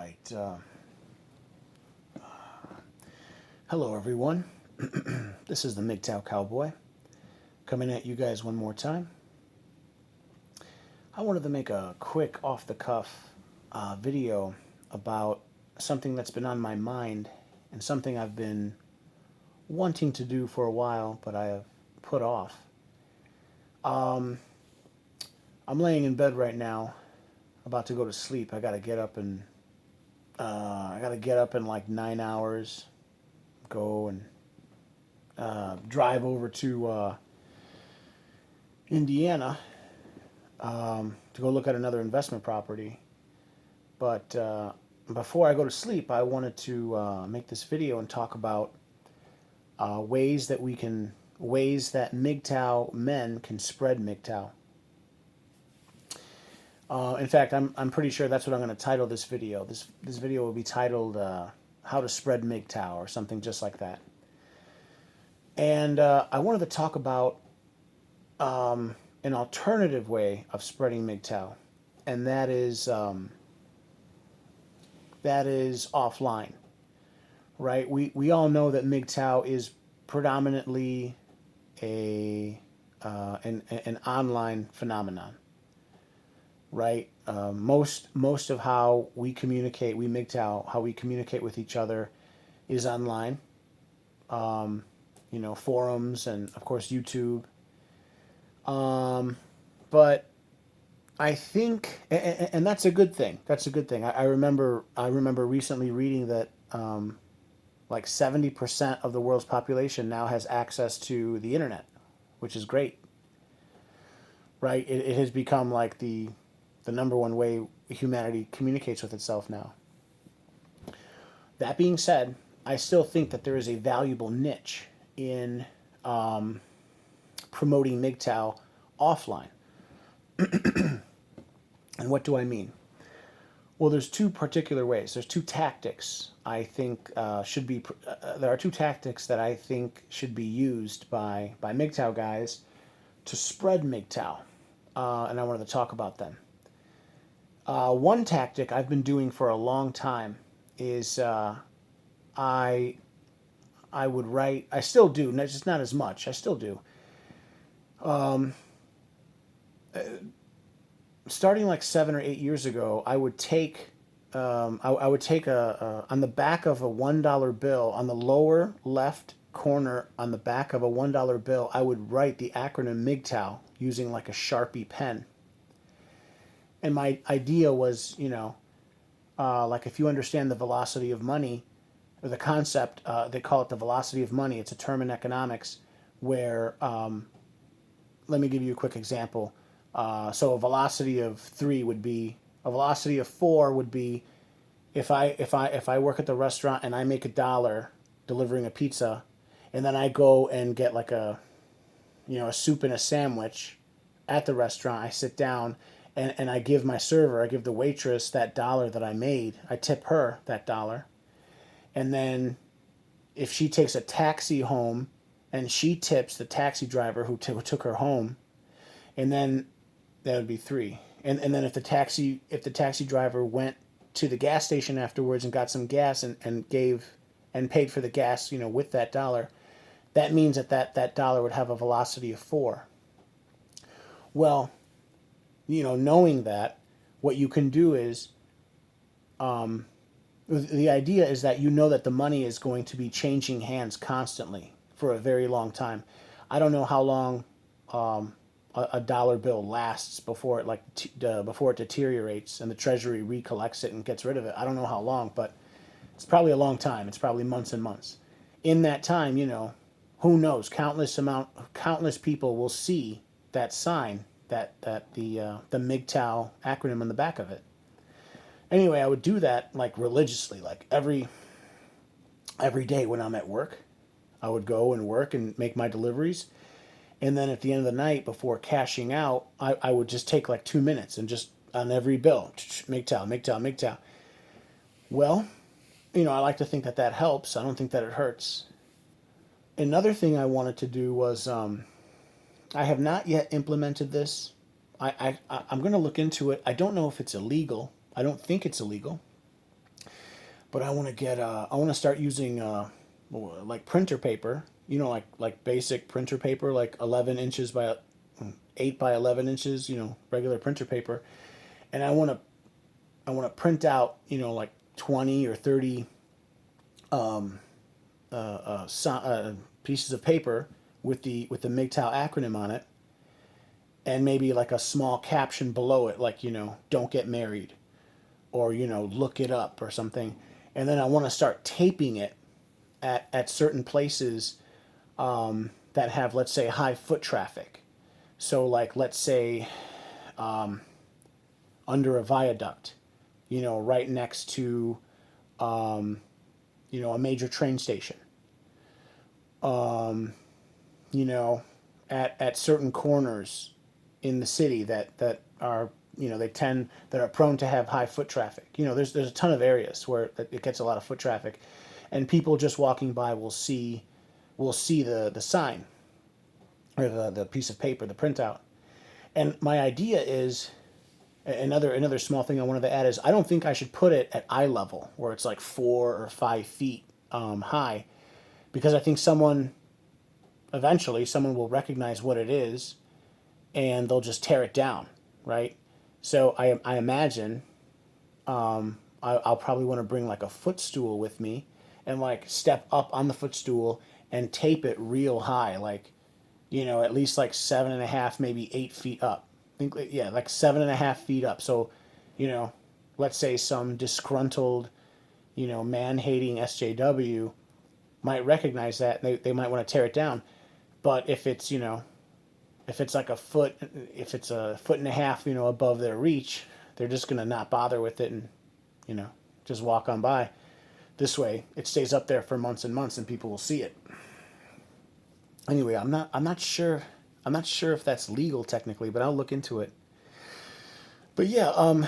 right. Hello, everyone. This is the Mgtow Cowboy coming at you guys one more time. I wanted to make a quick off the cuff video about something that's been on my mind and something I've been wanting to do for a while, but I have put off. I'm laying in bed right now, about to go to sleep. I gotta get up and in like 9 hours, go and drive over to Indiana to go look at another investment property. But before I go to sleep, I wanted to make this video and talk about ways that Mgtow men can spread Mgtow. In fact, I'm pretty sure that's what I'm going to title this video. This video will be titled "How to Spread Mgtow" or something just like that. And I wanted to talk about an alternative way of spreading Mgtow, and that is offline, right? We all know that Mgtow is predominantly an online phenomenon, right? Most of how we communicate, how we communicate with each other, is online. Forums and of course YouTube. But I think, and that's a good thing. That's a good thing. I remember recently reading that like 70% of the world's population now has access to the internet, which is great. Right? It has become like the number one way humanity communicates with itself now. That being said, I still think that there is a valuable niche in promoting Mgtow offline. And what do I mean? Well, there's two particular ways. There's two tactics I think should be. There are two tactics that I think should be used by Mgtow guys to spread Mgtow, and I wanted to talk about them. One tactic I've been doing for a long time is I would write. I still do. Just not as much. I still do. Starting like 7 or 8 years ago, I would take I would take on the back of a $1 bill, on the lower left corner on the back of a $1 bill, I would write the acronym Mgtow using like a Sharpie pen. And my idea was, like if you understand the velocity of money, or the concept, they call it the velocity of money. It's a term in economics where, let me give you a quick example. So a velocity of 4 would be if I work at the restaurant and I make $1 delivering a pizza, and then I go and get like a soup and a sandwich at the restaurant. I sit down and I give the waitress that $1 that I made. I tip her that $1. And then if she takes a taxi home and she tips the taxi driver who took her home, and then that would be 3. And then if the taxi driver went to the gas station afterwards and got some gas and paid for the gas, with that $1, that means that $1 would have a velocity of 4. Well, knowing that, what you can do is, the idea is that that the money is going to be changing hands constantly for a very long time. I don't know how long a dollar bill lasts before it deteriorates and the Treasury recollects it and gets rid of it. I don't know how long, but it's probably a long time. It's probably months and months. In that time, who knows? Countless people will see that sign, that the Mgtow acronym on the back of it. Anyway, I would do that like religiously, like every day when I'm at work. I would go and work and make my deliveries. And then at the end of the night, before cashing out, I would just take like 2 minutes and just on every bill, Mgtow, Mgtow, Mgtow. Well, I like to think that helps. I don't think that it hurts. Another thing I wanted to do was, I have not yet implemented this. I'm going to look into it. I don't know if it's illegal. I don't think it's illegal. But I want to get I want to start using like printer paper, like basic printer paper, like 11 inches by 8 by 11 inches, regular printer paper. And I want to print out, like 20 or 30 pieces of paper with the Mgtow acronym on it, and maybe like a small caption below it, like, don't get married, or, look it up or something. And then I want to start taping it at certain places that have, let's say, high foot traffic. So, like, let's say under a viaduct, right next to, a major train station, you know, at certain corners in the city that are, that are prone to have high foot traffic. There's a ton of areas where it gets a lot of foot traffic, and people just walking by will see the sign, or the piece of paper, the printout. And my idea is, another small thing I wanted to add is, I don't think I should put it at eye level where it's like 4 or 5 feet high, because I think eventually someone will recognize what it is, and they'll just tear it down, right? So I imagine I'll probably want to bring like a footstool with me, and like step up on the footstool and tape it real high, like, at least like 7.5, maybe 8 feet up. I think, yeah, like 7.5 feet up. So, you know, let's say some disgruntled, man-hating SJW might recognize that. They might want to tear it down. But if it's like a foot, if it's a foot and a half, above their reach, they're just gonna not bother with it, and, just walk on by. This way, it stays up there for months and months, and people will see it. Anyway, I'm not sure. I'm not sure if that's legal technically, but I'll look into it. But yeah,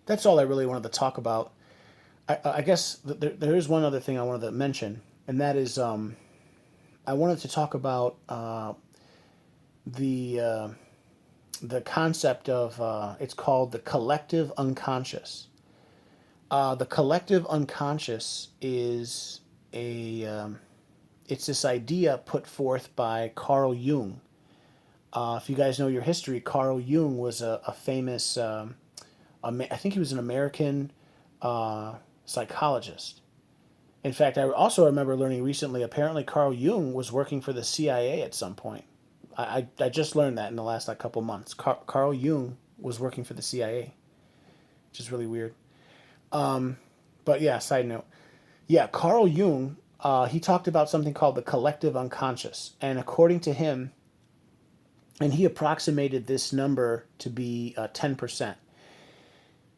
that's all I really wanted to talk about. I guess there is one other thing I wanted to mention, and that is, I wanted to talk about the the concept of, it's called the collective unconscious. The collective unconscious is it's this idea put forth by Carl Jung. If you guys know your history, Carl Jung was a famous, I think he was an American psychologist. In fact, I also remember learning recently, apparently Carl Jung was working for the CIA at some point. I just learned that in the last like couple months. Carl Jung was working for the CIA, which is really weird. But yeah, side note. Yeah, Carl Jung, he talked about something called the collective unconscious. And according to him, and he approximated this number to be 10%.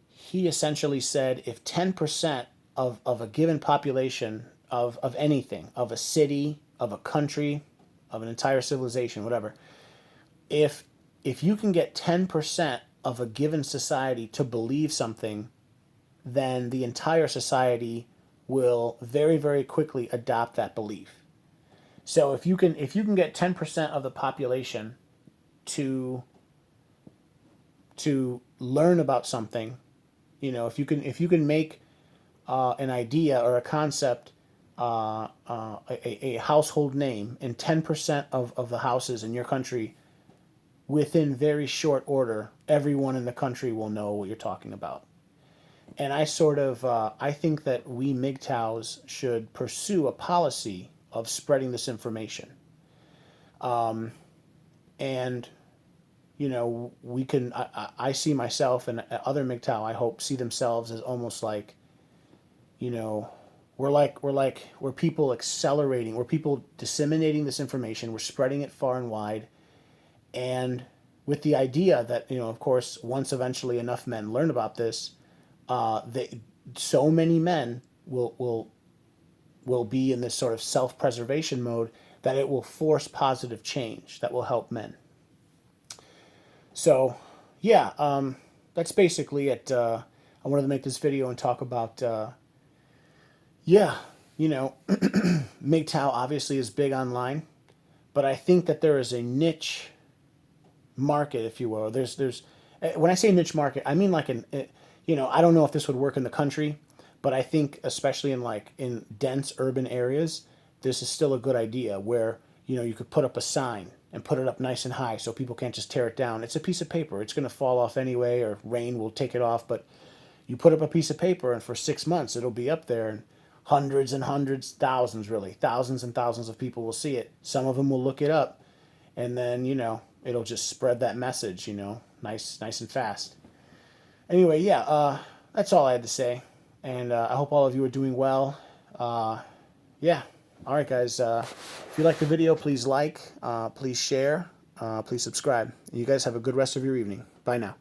He essentially said, if 10% of a given population of anything, of a city, of a country, of an entire civilization, whatever, if you can get 10% of a given society to believe something, then the entire society will very, very quickly adopt that belief. So if you can get 10% of the population to learn about something, if you can make an idea or a concept a household name in 10% of the houses in your country, within very short order, everyone in the country will know what you're talking about. And I think that we Mgtows should pursue a policy of spreading this information. And, we can, I see myself, and other Mgtow, I hope, see themselves as almost like, we're people accelerating, we're people disseminating this information, we're spreading it far and wide, and with the idea that, of course, once eventually enough men learn about this, so many men will be in this sort of self-preservation mode that it will force positive change that will help men. So, yeah, that's basically it. I wanted to make this video and talk about, yeah, MGTOW obviously is big online, but I think that there is a niche market, if you will. There's when I say niche market, I mean like I don't know if this would work in the country, But I think especially in like in dense urban areas, this is still a good idea where, you know, you could put up a sign and put it up nice and high so people can't just tear it down. It's a piece of paper. It's going to fall off anyway, or rain will take it off. But you put up a piece of paper, and for 6 months, it'll be up there, and hundreds and hundreds, thousands, really, thousands and thousands of people will see it. Some of them will look it up, and then, you know, it'll just spread that message, you know, nice and fast. Anyway, yeah, that's all I had to say. And I hope all of you are doing well. Yeah. All right, guys. If you like the video, please like, please share, please subscribe. You guys have a good rest of your evening. Bye now.